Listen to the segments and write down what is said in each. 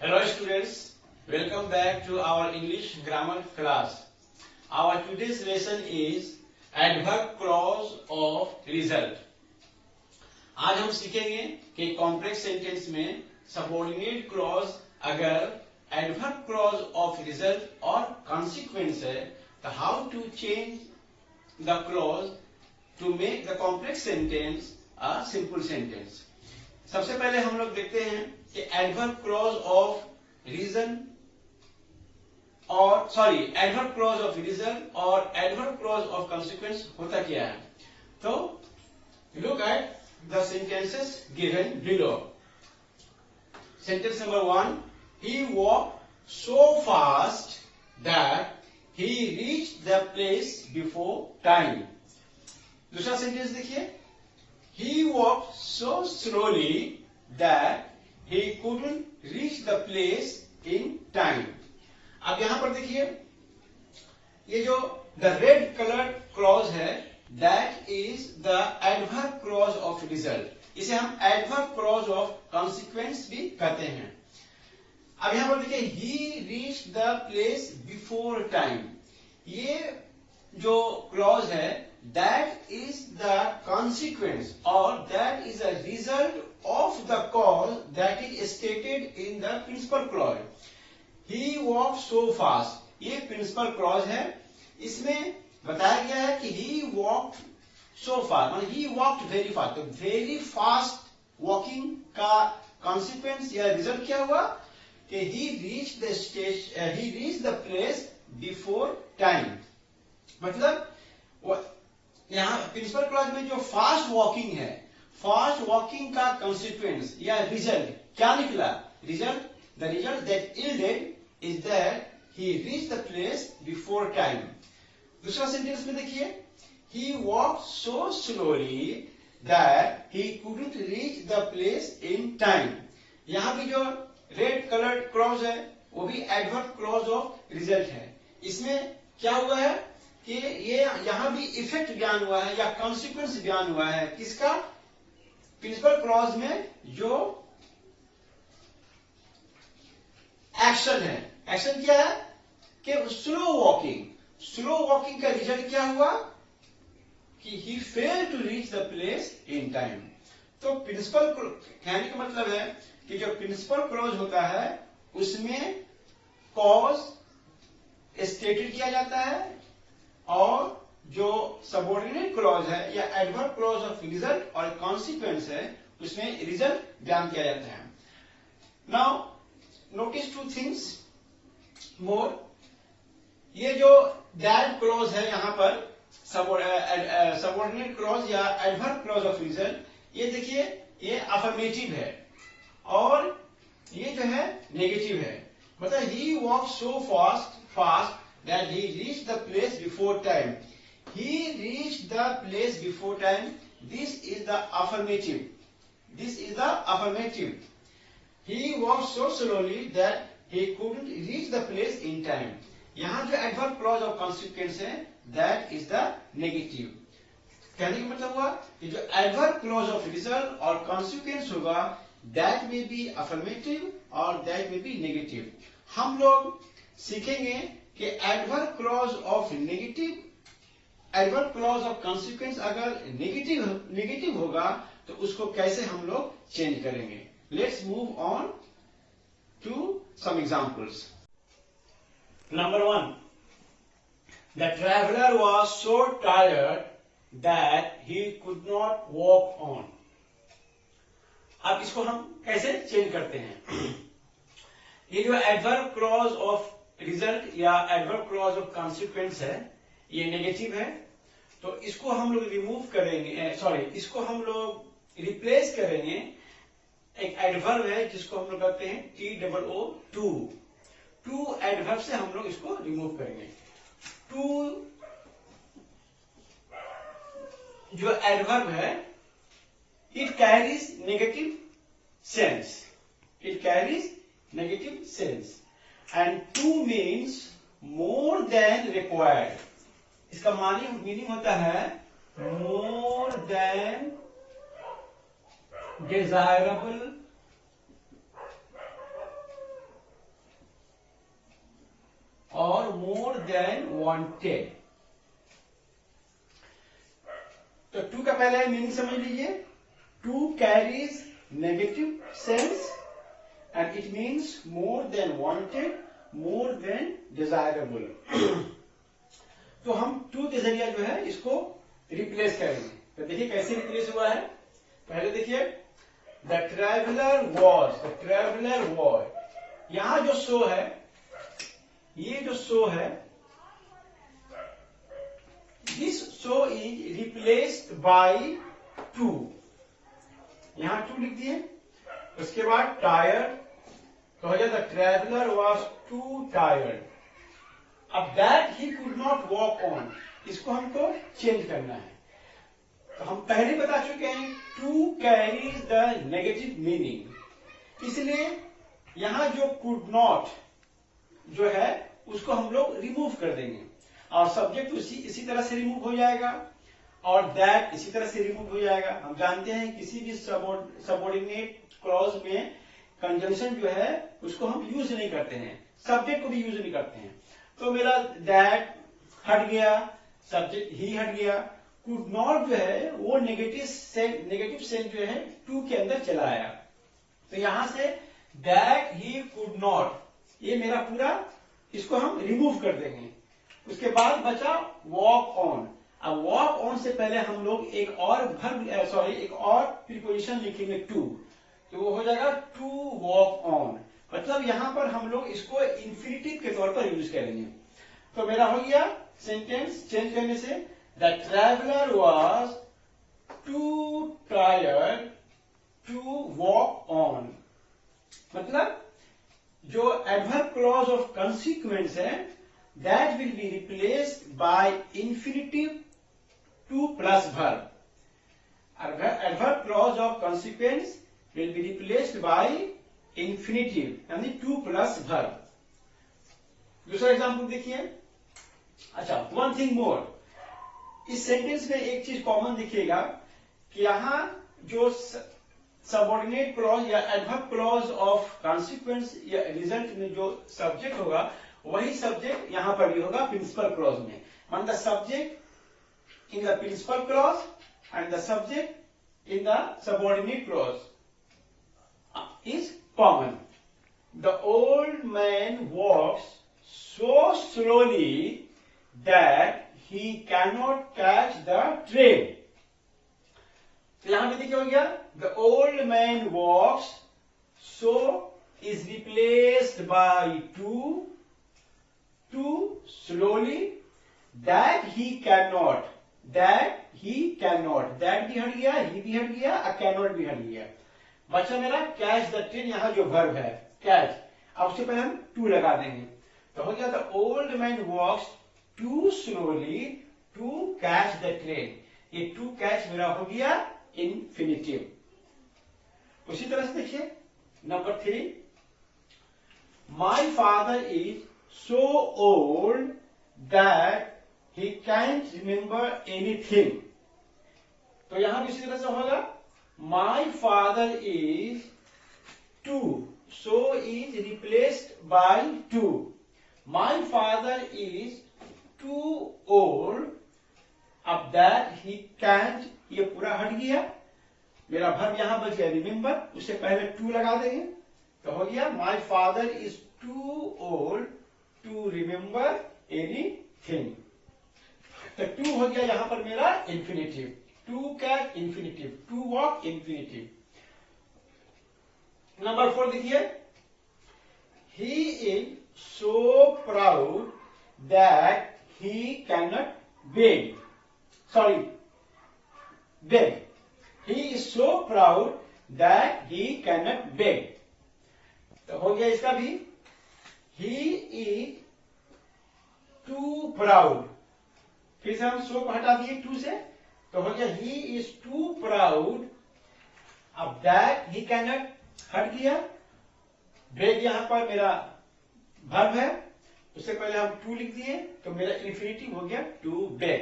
Hello students, welcome back to our English grammar class. Our today's lesson is adverb clause of result. आज हम सीखेंगे कि complex sentence में subordinate clause अगर adverb clause of result और consequence है तो how to change the clause to make the complex sentence a simple sentence. सबसे पहले हम लोग देखते हैं कि एडवर्ब क्लॉज ऑफ रीजन और एडवर्ब क्लॉज ऑफ रीजन और एडवर्ब क्लॉज ऑफ कॉन्सिक्वेंस होता क्या है. तो look at the sentences given below. Sentence number 1, he walked so fast that he reached the place before time. दूसरा sentence देखिए, he walked so slowly that he couldn't reach the place in time. अब यहां पर देखिए, ये जो the red colored clause है, that is the adverb clause of result. इसे हम adverb clause of consequence भी कहते हैं. अब यहां पर देखिए, he reached the place before time. ये जो clause है, that is the consequence or that is a result of the cause that is stated in the principal clause. He walked so fast. ये principal clause है. इसमें बताया गया है कि he walked so fast, मतलब he walked very fast. तो very fast walking का consequence या result क्या हुआ कि he reached the station, he reached the place before time. मतलब यहाँ प्रिंसिपल क्लॉज में जो फास्ट वॉकिंग है, फास्ट वॉकिंग का कॉन्सिक्वेंस या रिजल्ट क्या निकला. The result that yielded is that he reached the place before time. दूसरा सेंटेंस में देखिए, he walked so slowly that he couldn't reach the place in time. यहाँ भी जो रेड कलर्ड क्लॉज है वो भी एडवर्ब क्लॉज ऑफ रिजल्ट है. इसमें क्या हुआ है कि ये यहां भी इफेक्ट बयान हुआ है या कॉन्सिक्वेंस बयान हुआ है. किसका? प्रिंसिपल क्लॉज में जो एक्शन है. एक्शन क्या है कि स्लो वॉकिंग का रिजल्ट क्या हुआ कि he fail to reach the place in time. तो प्रिंसिपल कहने का मतलब है कि जो प्रिंसिपल क्लॉज होता है उसमें कॉज स्टेटेड किया जाता है और जो सबऑर्डिनेट क्लॉज है या एडवर्ब क्लॉज ऑफ रिजल्ट और कॉन्सिक्वेंस है उसमें रिजल्ट बयान किया जाता है. Now notice two things more. ये जो दैट क्लॉज है यहां पर सबऑर्डिनेट क्लॉज या एडवर्ब क्लॉज ऑफ रिजल्ट, ये देखिए ये अफर्मेटिव है और ये जो है नेगेटिव है. मतलब he walk so fast that he reached the place before time. He reached the place before time. This is the affirmative. He walked so slowly that he couldn't reach the place in time. यहां जो adverb clause of consequence है, that is the negative. कहने का मतलब हुआ कि जो adverb clause of result और consequence होगा, that may be affirmative और that may be negative. हम लोग सीखेंगे कि एडवर्ब क्लॉज ऑफ कॉन्सिक्वेंस अगर नेगेटिव होगा तो उसको कैसे हम लोग चेंज करेंगे. Let's move on to some examples. Number 1, the traveller was so tired that he could not walk on. अब इसको हम कैसे चेंज करते हैं. ये जो एडवर्ब क्लॉज ऑफ रिजल्ट या एडवर्ब क्लॉज ऑफ कॉन्सिक्वेंस है ये नेगेटिव है, तो इसको हम लोग रिमूव करेंगे, इसको हम लोग रिप्लेस करेंगे. एक एडवर्ब है जिसको हम लोग कहते हैं TOO. टू एडवर्ब से हम लोग इसको रिमूव करेंगे. टू जो एडवर्ब है it carries negative sense. And to means more than required. इसका मीनिंग होता है more than desirable than wanted. तो टू का पहले मीनिंग समझ लीजिए। Too carries negative sense and it means more than wanted, more than desirable. तो हम टू के जरिए जो है इसको रिप्लेस करेंगे। तो देखिए कैसे रिप्लेस हुआ है। पहले देखिए द ट्रेवलर वॉज, यहां जो सो है, ये जो सो है, this so is replaced by two. यहां टू लिख दिए। उसके बाद टायर्ड, तो हो जाता ट्रेवलर वॉज टू टायर्ड। अब that he could not walk on, इसको हमको चेंज करना है। तो हम पहले बता चुके हैं too carries the negative meaning, इसलिए यहां जो कुड नॉट जो है उसको हम लोग रिमूव कर देंगे और सब्जेक्ट इसी तरह से रिमूव हो जाएगा और दैट इसी तरह से रिमूव हो जाएगा। हम जानते हैं किसी भी सबऑर्डिनेट क्लॉज में कंजंक्शन जो है उसको हम यूज नहीं करते हैं, सब्जेक्ट को भी यूज नहीं करते हैं। तो मेरा दैट हट गया, सब्जेक्ट ही हट गया, कुड नॉट जो है वो नेगेटिव सेंस जो है टू के अंदर चला आया। तो यहां say that he could not, ये मेरा पूरा इसको हम रिमूव कर देंगे। उसके बाद बचा वॉक ऑन। अब वॉक ऑन से पहले हम लोग एक और प्रीपोजिशन लिखेंगे टू, तो वो हो जाएगा टू वॉक ऑन। मतलब यहां पर हम लोग इसको इंफिनिटिव के तौर पर यूज करेंगे। तो मेरा हो गया सेंटेंस चेंज करने से the traveller was too tired to walk on. मतलब जो एडवर्ब क्लॉज ऑफ कंसीक्वेंस है that will be replaced by infinitive to plus verb. Adverb clause of consequence will be replaced by infinitive यानी to plus verb. दूसरा example देखिए। अच्छा, one thing more, इस sentence में एक चीज कॉमन दिखेगा कि यहां जो सबऑर्डिनेट क्लॉज या एडवर्ब क्लॉज ऑफ कॉन्सिक्वेंस या रिजल्ट में जो सब्जेक्ट होगा वही सब्जेक्ट यहां पर भी होगा प्रिंसिपल क्लॉज में। मान the subject in the principal clause and the subject in the subordinate clause is common. The old man walks so slowly that he cannot catch the train. तो यहां पे देखिए हो गया the old man walks, so is replaced by to slowly, that he cannot, that भी हट गया, he भी हट गया, cannot भी हट गया। बचा मेरा कैच द ट्रेन, यहां जो वर्ब है कैच, अब उससे पहले हम टू लगा देंगे। तो हो गया the old man walks too slowly to catch the train. ये टू कैच मेरा हो गया इंफिनिटिव। उसी तरह से देखिए number 3, my father is so old that he can't remember anything. तो यहां भी इसी तरह से होगा My father is two, so is replaced by two. My father is too old, अब that he can't, ये पूरा हट गया, मेरा वर्ब यहां बच गया रिमेंबर, उससे पहले टू लगा देंगे तो हो गया My father is too old to remember anything। तो टू हो गया यहां पर मेरा infinitive, to catch infinitive, to walk infinitive. Number 4 देखिए, he is so proud that he cannot beg, he is so proud that he cannot beg. तो हो गया इसका भी ही इज टू प्राउड, फिर से हम सो को हटा दिए टू से, तो हो गया ही इज टू प्राउड, अब दैट ही कैनॉट हट गया, बेग यहां पर मेरा वर्ब है, उससे पहले हम टू लिख दिए तो मेरा इंफिनिटिव हो गया to beg.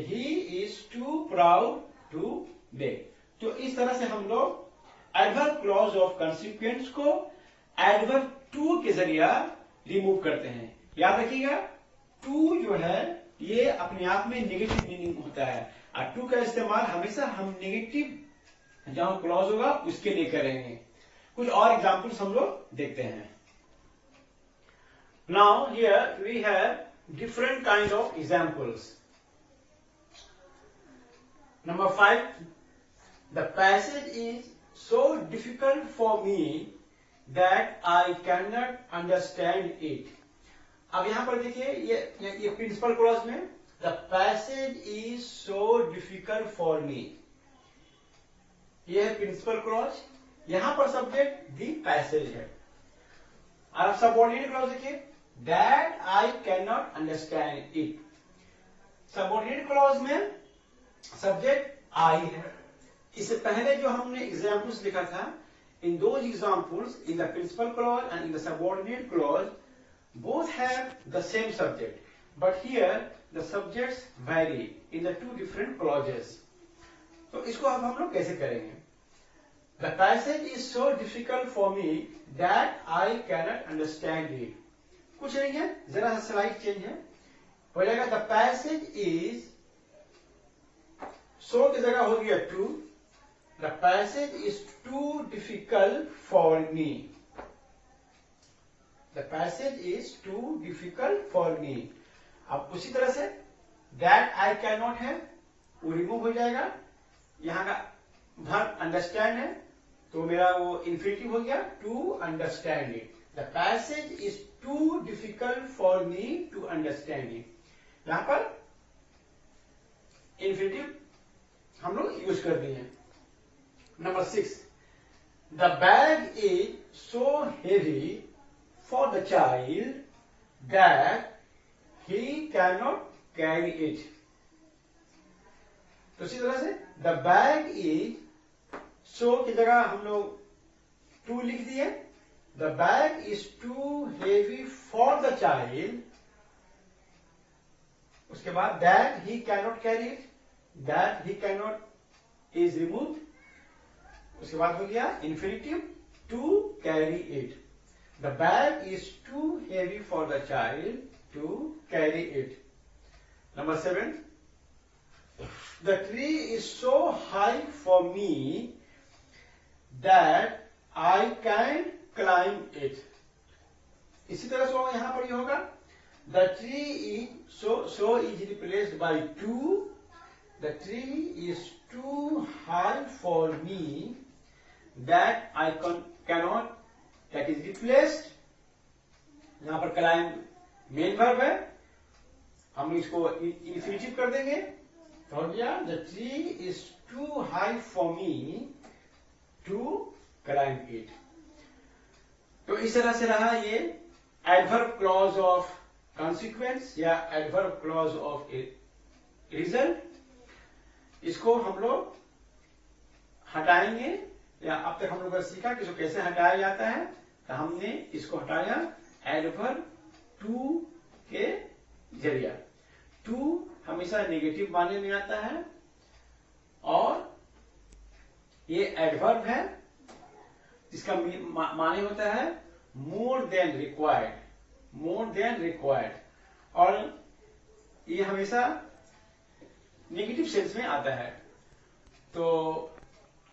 He is too proud to beg. तो इस तरह से हम लोग एडवर्ब क्लॉज ऑफ कंसीक्वेंस को एडवर्ब टू के जरिए रिमूव करते हैं। याद रखिएगा टू जो है ये अपने आप में नेगेटिव मीनिंग होता है, और टू का इस्तेमाल हमेशा हम नेगेटिव जहां क्लॉज होगा उसके लिए करेंगे। कुछ और एग्जाम्पल्स हम लोग देखते हैं। Now here we have different kind of examples. Number 5, the passage is so difficult for me that I cannot understand it. अब यहां पर देखिए ये प्रिंसिपल क्लॉज में the passage is so difficult for me, ये है प्रिंसिपल क्लॉज। यहां पर सब्जेक्ट दी पैसेज है, और अब सबऑर्डिनेट क्लॉज देखिए that I cannot understand it। Subordinate clause में सब्जेक्ट I है। इससे पहले जो हमने एग्जाम्पल्स लिखा था, in those examples in the principal clause and in the subordinate clause both have the same subject, but here the subjects vary in the two different clauses. तो इसको अब हम लोग कैसे करेंगे? The passage is so difficult for me that I cannot understand it. कुछ नहीं है, जरा सा स्लाइड चेंज है। हो जाएगा the passage is, so की जगह हो गया to, the passage is too difficult for me. The passage is too difficult for me. अब उसी तरह से that I cannot है, वो रिमूव हो जाएगा। यहां का verb understand है, तो मेरा वो infinitive हो गया to understand it. The passage is too difficult for me to understand it. यहां पर infinitive हम लोग यूज कर दिए। Number 6, the bag is so heavy for the child that he cannot carry it. तो इसी तरह से the bag is so की जगह हम लोग to लिख दिए। The bag is too heavy for the child, उसके बाद that he cannot carry it, that he cannot is removed, उसके बाद हो गया infinitive to carry it. The bag is too heavy for the child to carry it. Number 7, the tree is so high for me that I can't climb it. इसी तरह से यहां पर ये होगा the tree is so is replaced by to, the tree is too high for me that I cannot, that is replaced। यहां पर climb main verb है, हम इसको infinitive कर देंगे, तो हो गया the tree is too high for me to climb it। तो इस तरह से रहा ये adverb clause of consequence या adverb clause of result। इसको हम लोग हटाएंगे, या अब तक हम लोग सीखा कि इसको कैसे हटाया जाता है। तो हमने इसको हटाया एडवर्ब टू के जरिया। टू हमेशा नेगेटिव माने में आता है, और ये एडवर्ब है जिसका माने होता है more than required, more than required, और ये हमेशा नेगेटिव सेंस में आता है। तो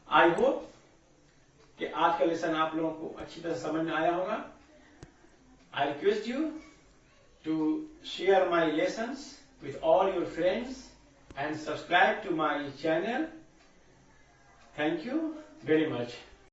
आई होप कि आज का लेसन आप लोगों को अच्छी तरह समझ में आया होगा। I request you to share my lessons with all your friends and subscribe to my channel. Thank you very much.